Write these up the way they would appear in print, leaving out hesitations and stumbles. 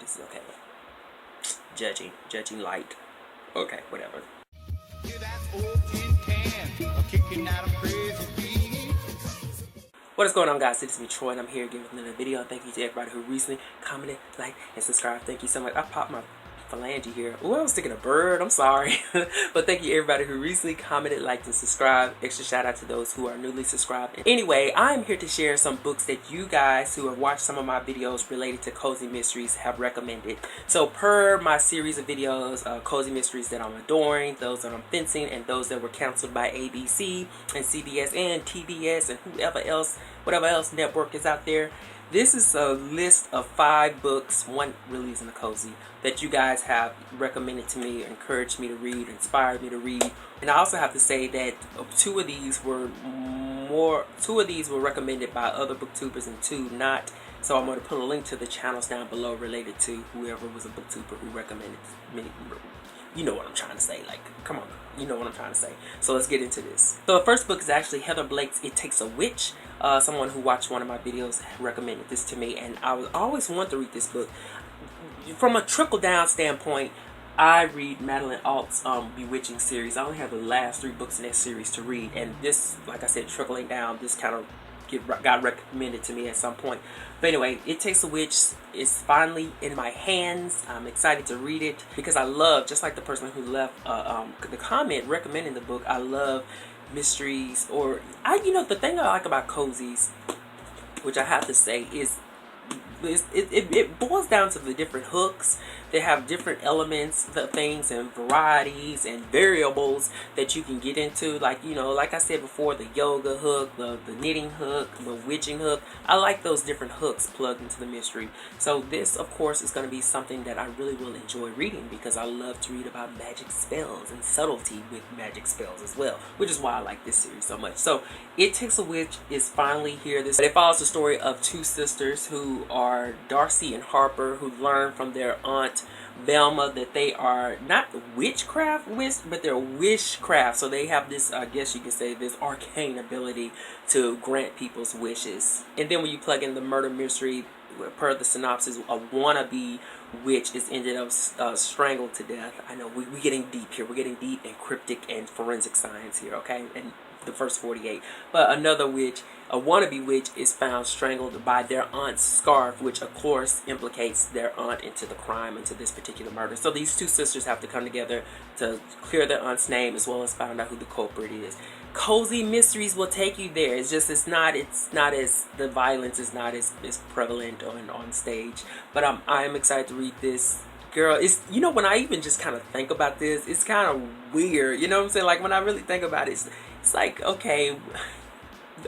this is okay. Judging light. Okay, whatever. What is going on, guys? This is me, Troy, and I'm here again with another video. Thank you to everybody who recently commented, liked, and subscribed. Thank you so much. I popped my phalange here. Oh, I was thinking a bird. I'm sorry. But thank you everybody who recently commented, liked, and subscribed. Extra shout out to those who are newly subscribed. Anyway, I'm here to share some books that you guys who have watched some of my videos related to cozy mysteries have recommended. So per my series of videos, cozy mysteries that I'm adoring, those that I'm fencing, and those that were canceled by ABC and CBS and TBS and whatever else network is out there. This is a list of 5 books, one really isn't a cozy, that you guys have recommended to me, encouraged me to read, inspired me to read. And I also have to say that two of these were recommended by other booktubers and 2 not. So I'm going to put a link to the channels down below related to whoever was a booktuber who recommended me. You know what I'm trying to say. Like, come on. You know what I'm trying to say. So let's get into this. So the first book is actually Heather Blake's It Takes a Witch. Someone who watched one of my videos recommended this to me, and I always wanted to read this book. From a trickle-down standpoint, I read Madeline Alt's Bewitching series. I only have the last 3 books in that series to read, and this, like I said, trickling down, this kind of got recommended to me at some point. But anyway, It Takes a Witch is finally in my hands. I'm excited to read it because I love, just like the person who left the comment recommending the book, I love mysteries, or the thing I like about cozies, which I have to say is it boils down to the different hooks. They have different elements, the things, and varieties and variables that you can get into. Like, like I said before, the yoga hook, the knitting hook, the witching hook. I like those different hooks plugged into the mystery. So this, of course, is going to be something that I really will enjoy reading because I love to read about magic spells and subtlety with magic spells as well, which is why I like this series so much. So It Takes a Witch is finally here. It follows the story of 2 sisters who are Darcy and Harper, who learn from their aunt Velma that they are not witchcraft, but they're wishcraft. So they have this, I guess you could say, this arcane ability to grant people's wishes. And then when you plug in the murder mystery, per the synopsis, a wannabe witch is ended up strangled to death. I know we're getting deep here. We're getting deep in cryptic and forensic science here, okay? And the first 48. But another witch, a wannabe witch, is found strangled by their aunt's scarf, which of course implicates their aunt into the crime, into this particular murder. So these 2 sisters have to come together to clear their aunt's name as well as find out who the culprit is. Cozy mysteries will take you there. It's just it's not as, the violence is not as prevalent on stage. But I am excited to read this. Girl, it's, when I even just kind of think about this, it's kind of weird. You know what I'm saying? Like, when I really think about it, it's like, okay,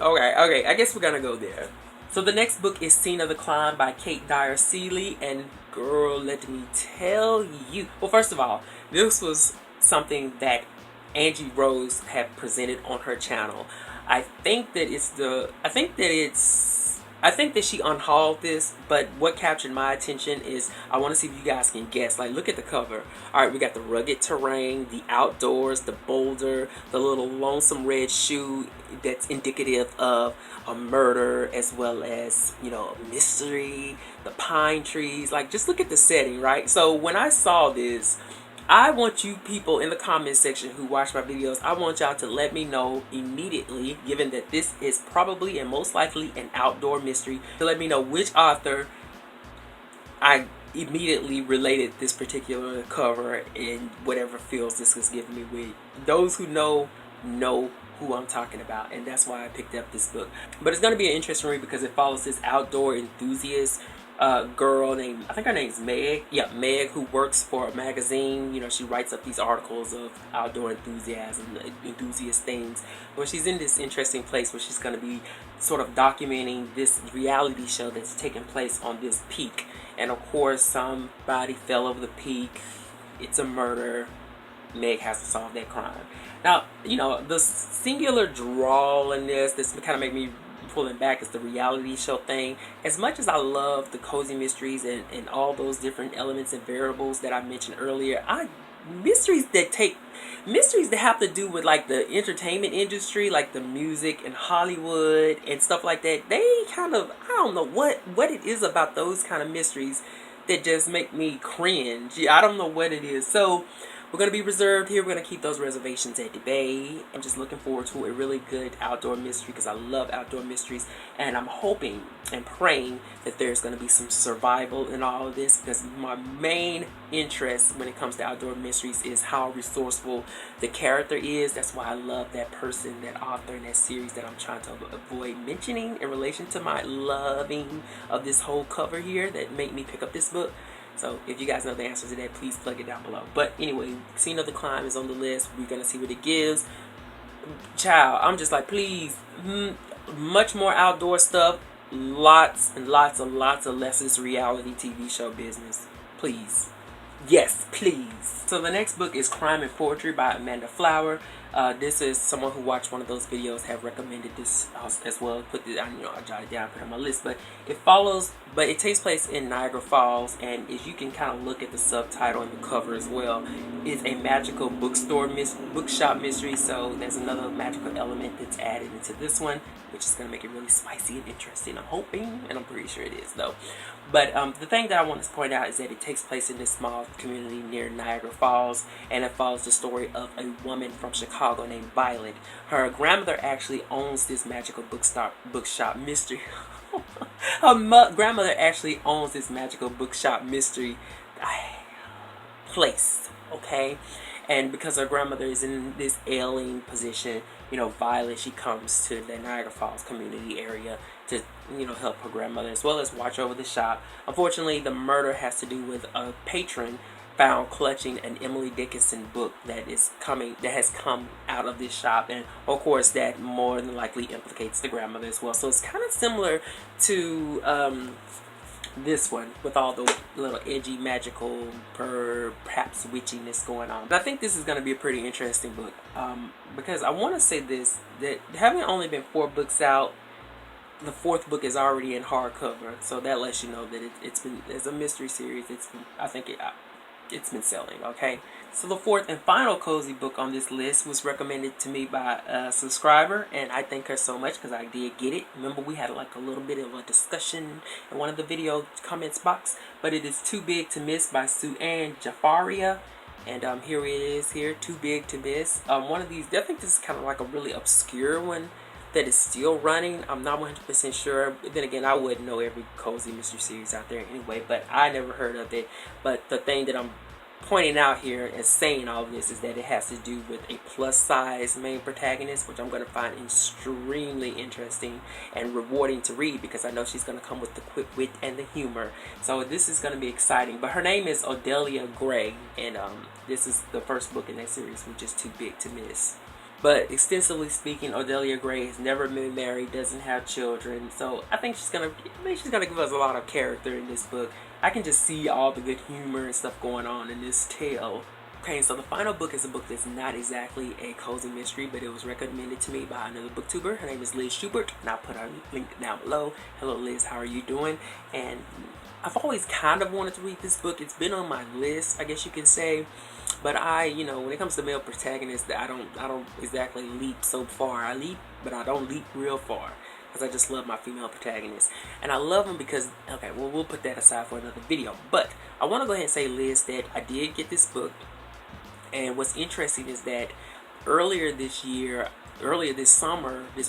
I guess we're gonna go there. So the next book is Scene of the Climb by Kate Dyer Seeley, and girl, let me tell you. Well, first of all, this was something that Angie Rose had presented on her channel. I think that she unhauled this, but what captured my attention is, I want to see if you guys can guess. Like, look at the cover. Alright, we got the rugged terrain, the outdoors, the boulder, the little lonesome red shoe that's indicative of a murder, as well as, a mystery, the pine trees. Like, just look at the setting, right? So when I saw this, I want you people in the comment section who watch my videos, I want y'all to let me know immediately, given that this is probably and most likely an outdoor mystery, to let me know which author I immediately related this particular cover and whatever feels this was giving me with. Those who know who I'm talking about, and that's why I picked up this book. But it's going to be an interesting read because it follows this outdoor enthusiast girl named, I think her name's Meg. Yeah, Meg, who works for a magazine. She writes up these articles of outdoor enthusiasm, enthusiast things. Well, she's in this interesting place where she's going to be sort of documenting this reality show that's taking place on this peak. And of course, somebody fell over the peak. It's a murder. Meg has to solve that crime. Now, the singular drawl in this kind of made me pulling back is the reality show thing. As much as I love the cozy mysteries and all those different elements and variables that I mentioned earlier, mysteries that have to do with like the entertainment industry, like the music and Hollywood and stuff like that, they kind of, I don't know what it is about those kind of mysteries that just make me cringe. I don't know what it is. So we're going to be reserved here. We're going to keep those reservations at the bay. I'm just looking forward to a really good outdoor mystery because I love outdoor mysteries. And I'm hoping and praying that there's going to be some survival in all of this, because my main interest when it comes to outdoor mysteries is how resourceful the character is. That's why I love that person, that author in that series that I'm trying to avoid mentioning in relation to my loving of this whole cover here that made me pick up this book. So if you guys know the answer to that, please plug it down below. But anyway, Casino the Climb is on the list. We're going to see what it gives. Child, I'm just like, please, much more outdoor stuff. Lots and lots of lessons reality TV show business. Please. Yes, please. So the next book is Crime and Poetry by Amanda Flower. This is someone who watched one of those videos have recommended this as well. Put it, I jotted it down, put it on my list. But it takes place in Niagara Falls, and as you can kind of look at the subtitle and the cover as well, it's a magical bookshop mystery. So there's another magical element that's added into this one, which is going to make it really spicy and interesting. I'm hoping, and I'm pretty sure it is though. But the thing that I want to point out is that it takes place in this small community near Niagara Falls, and it follows the story of a woman from Chicago named Violet. Her grandmother actually owns this magical bookshop mystery. Her grandmother actually owns this magical bookshop mystery place, okay? And because her grandmother is in this ailing position, Violet, she comes to the Niagara Falls community area to, help her grandmother as well as watch over the shop. Unfortunately, the murder has to do with a patron found clutching an Emily Dickinson book that has come out of this shop, and of course that more than likely implicates the grandmother as well. So it's kind of similar to this one, with all the little edgy, magical, perhaps witchiness going on. But I think this is going to be a pretty interesting book, because I want to say this, that having only been 4 books out, the 4th book is already in hardcover, so that lets you know that it's a mystery series. It's been selling, okay? So the 4th and final cozy book on this list was recommended to me by a subscriber, and I thank her so much because I did get it. Remember, we had like a little bit of a discussion in one of the video comments box, but it is Too Big to Miss by Sue Ann Jafaria, and here it is here, Too Big to Miss. One of these, I think this is kind of like a really obscure one that is still running. I'm not 100% sure. Then again, I wouldn't know every cozy mystery series out there anyway, but I never heard of it. But the thing that I'm pointing out here and saying all of this is that it has to do with a plus size main protagonist, which I'm going to find extremely interesting and rewarding to read, because I know she's going to come with the quick wit and the humor. So this is going to be exciting. But her name is Odelia Gray, and this is the first book in that series, which is Too Big to Miss. But extensively speaking, Odelia Gray has never been married, doesn't have children, so I think she's gonna give us a lot of character in this book. I can just see all the good humor and stuff going on in this tale. Okay, so the final book is a book that's not exactly a cozy mystery, but it was recommended to me by another booktuber. Her name is Liz Schubert, and I'll put her link down below. Hello Liz, how are you doing? And I've always kind of wanted to read this book. It's been on my list, I guess you can say. But when it comes to male protagonists, I don't exactly leap so far. I leap, but I don't leap real far, because I just love my female protagonists. And I love them because, okay, well, we'll put that aside for another video. But I want to go ahead and say, Liz, that I did get this book. And what's interesting is that earlier this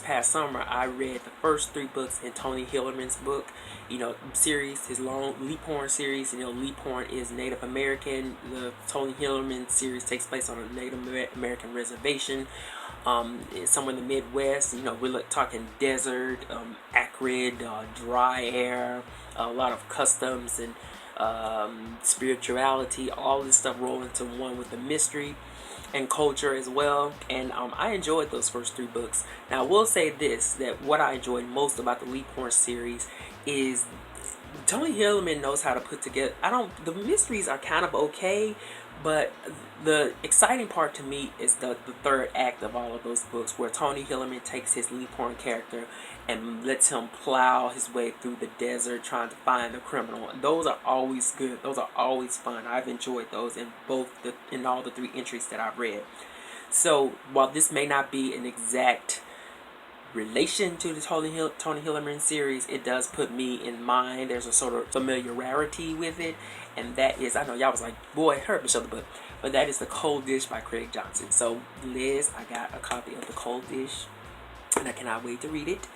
past summer, I read the first 3 books in Tony Hillerman's book, series, his long Leaphorn series. Leaphorn is Native American. The Tony Hillerman series takes place on a Native American reservation, somewhere in the Midwest. We're talking desert, acrid, dry air, a lot of customs and spirituality, all this stuff roll into one with the mystery and culture as well. And I enjoyed those first 3 books. Now I will say this, that what I enjoyed most about the Leaphorn series is Tony Hillerman knows how to put together, the mysteries are kind of okay, but the exciting part to me is the 3rd act of all of those books, where Tony Hillerman takes his Leaphorn character and lets him plow his way through the desert trying to find the criminal. Those are always good. Those are always fun. I've enjoyed those in all the 3 entries that I've read. So while this may not be an exact relation to the Tony Hillerman series, it does put me in mind. There's a sort of familiarity with it, and that is, I know y'all was like, boy, hurt me, show the book, but that is The Cold Dish by Craig Johnson. So Liz, I got a copy of The Cold Dish, and I cannot wait to read it.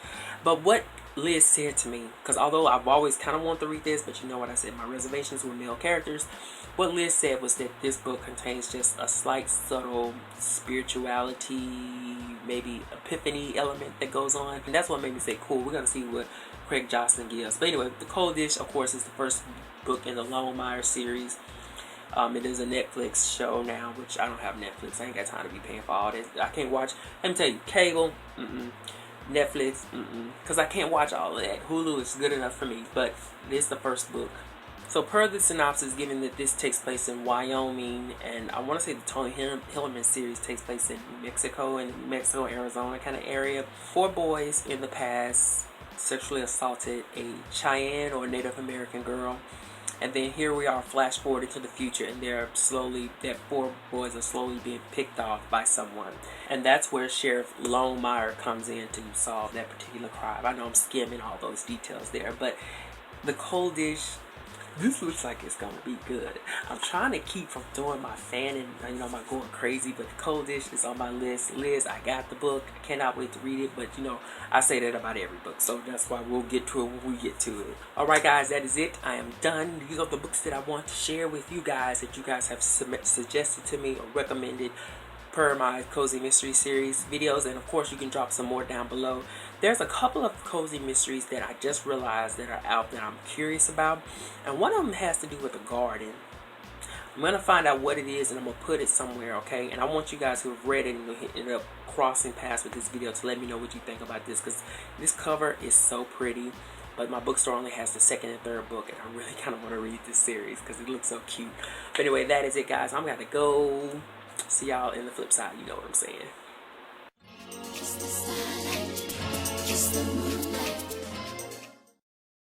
But what Liz said to me, because although I've always kind of wanted to read this, but you know what I said, my reservations were male characters. What Liz said was that this book contains just a slight, subtle spirituality, maybe epiphany element that goes on. And that's what made me say, cool, we're going to see what Craig Johnson gives. But anyway, The Cold Dish, of course, is the first book in the Longmire series. It is a Netflix show now, which I don't have Netflix. I ain't got time to be paying for all this. I can't watch, let me tell you, cable, Netflix, because I can't watch all of that. Hulu is good enough for me, but this is the first book. So per the synopsis, given that this takes place in Wyoming, and I want to say the Tony Hillerman series takes place in New Mexico, Arizona kind of area. 4 boys in the past sexually assaulted a Cheyenne or Native American girl. And then here we are, flash forward into the future, and that 4 boys are slowly being picked off by someone. And that's where Sheriff Longmire comes in to solve that particular crime. I know I'm skimming all those details there, but The Cold Dish, this looks like it's gonna be good. I'm trying to keep from doing my fanning, my going crazy, but The Cold Dish is on my list. Liz, I got the book. I cannot wait to read it, but I say that about every book, so that's why we'll get to it when we get to it. Alright guys, that is it. I am done. These are the books that I want to share with you guys, that you guys have suggested to me or recommended per my Cozy Mystery Series videos, and of course you can drop some more down below. There's a couple of Cozy Mysteries that I just realized that are out that I'm curious about, and one of them has to do with a garden. I'm going to find out what it is, and I'm going to put it somewhere, okay? And I want you guys who have read it and ended up crossing paths with this video to let me know what you think about this, because this cover is so pretty, but my bookstore only has the 2nd and 3rd book, and I really kind of want to read this series because it looks so cute. But anyway, that is it, guys. I'm going to go. See y'all in the flip side, you know what I'm saying.